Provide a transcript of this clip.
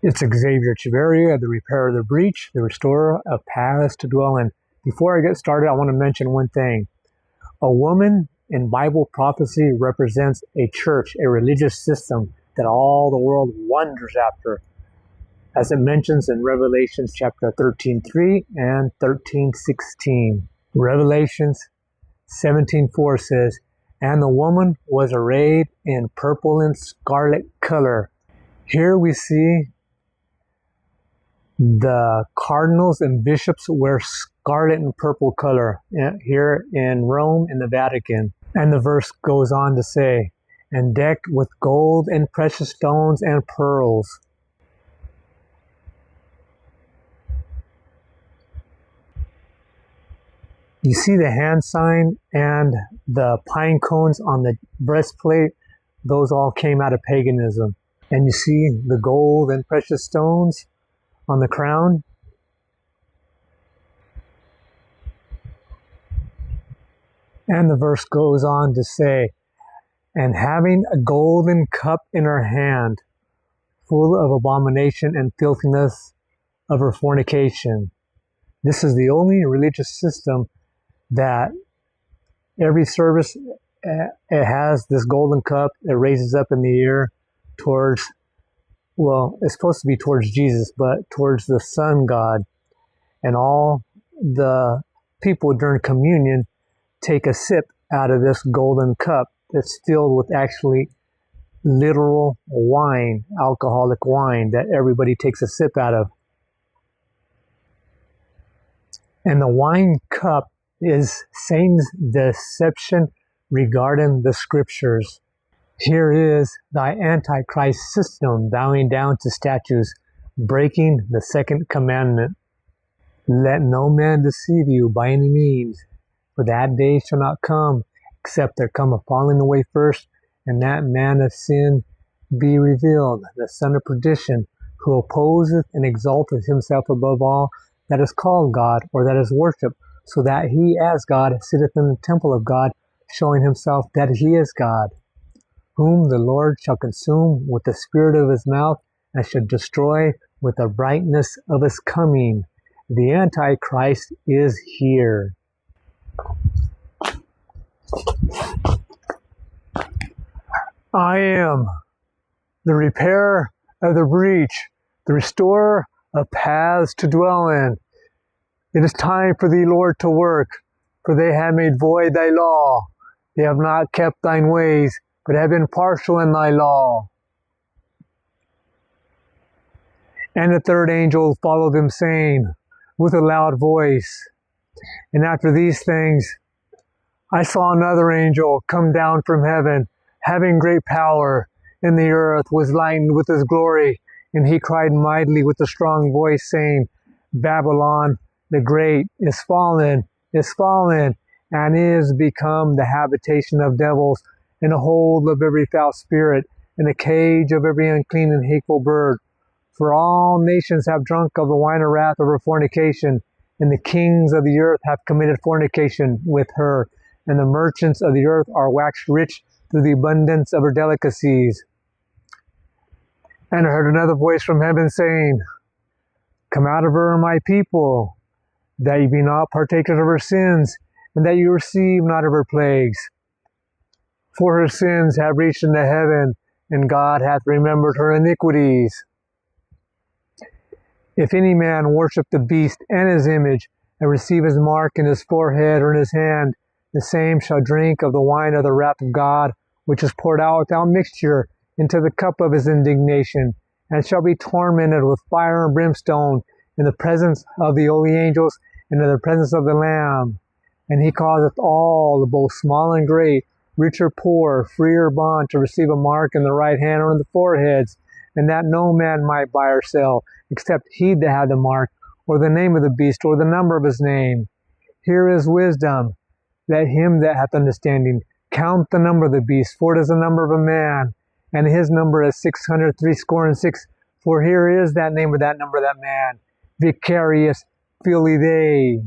It's Xavier Chiveria, the repairer of the breach, the restorer of paths to dwell in. Before I get started, I want to mention one thing. A woman in Bible prophecy represents a church, a religious system that all the world wonders after, as it mentions in Revelations chapter 13:3 and 13:16. Revelations 17:4 says, "And the woman was arrayed in purple and scarlet color." Here we see the cardinals and bishops wear scarlet and purple color here in Rome in the Vatican. And the verse goes on to say, "And decked with gold and precious stones and pearls." You see the hand sign and the pine cones on the breastplate, those all came out of paganism. And you see the gold and precious stones on the crown. And the verse goes on to say, "And having a golden cup in her hand, full of abomination and filthiness of her fornication." This is the only religious system that every service it has this golden cup. It raises up in the air towards, well, it's supposed to be towards Jesus, but towards the sun god. And all the people during communion take a sip out of this golden cup that's filled with actually literal wine, alcoholic wine that everybody takes a sip out of. And the wine cup is Satan's deception regarding the scriptures. Here is thy Antichrist system bowing down to statues, breaking the second commandment. "Let no man deceive you by any means, for that day shall not come, except there come a falling away first, and that man of sin be revealed, the son of perdition, who opposeth and exalteth himself above all that is called God, or that is worshipped, so that he as God sitteth in the temple of God, showing himself that he is God, whom the Lord shall consume with the spirit of his mouth, and shall destroy with the brightness of his coming." The Antichrist is here. I am the repairer of the breach, the restorer of paths to dwell in. It is time for thee, Lord, to work, for they have made void thy law. They have not kept thine ways, but have been partial in thy law. And the third angel followed them, saying with a loud voice, "And after these things I saw another angel come down from heaven, having great power, and the earth was lightened with his glory. And he cried mightily with a strong voice, saying, Babylon the great is fallen, and is become the habitation of devils, and a hold of every foul spirit, and a cage of every unclean and hateful bird. For all nations have drunk of the wine of wrath of her fornication, and the kings of the earth have committed fornication with her, and the merchants of the earth are waxed rich through the abundance of her delicacies." And I heard another voice from heaven saying, "Come out of her, my people, that ye be not partakers of her sins, and that you receive not of her plagues. For her sins have reached into heaven, and God hath remembered her iniquities. If any man worship the beast and his image, and receive his mark in his forehead or in his hand, the same shall drink of the wine of the wrath of God, which is poured out without mixture into the cup of his indignation, and shall be tormented with fire and brimstone in the presence of the holy angels and in the presence of the Lamb. And he causeth all, both small and great, rich or poor, free or bond, to receive a mark in the right hand or in the foreheads, and that no man might buy or sell, except he that had the mark, or the name of the beast, or the number of his name. Here is wisdom. Let him that hath understanding count the number of the beast, for it is the number of a man, and his number is 666. For here is that name of that number of that man, Vicarious Filii Dei.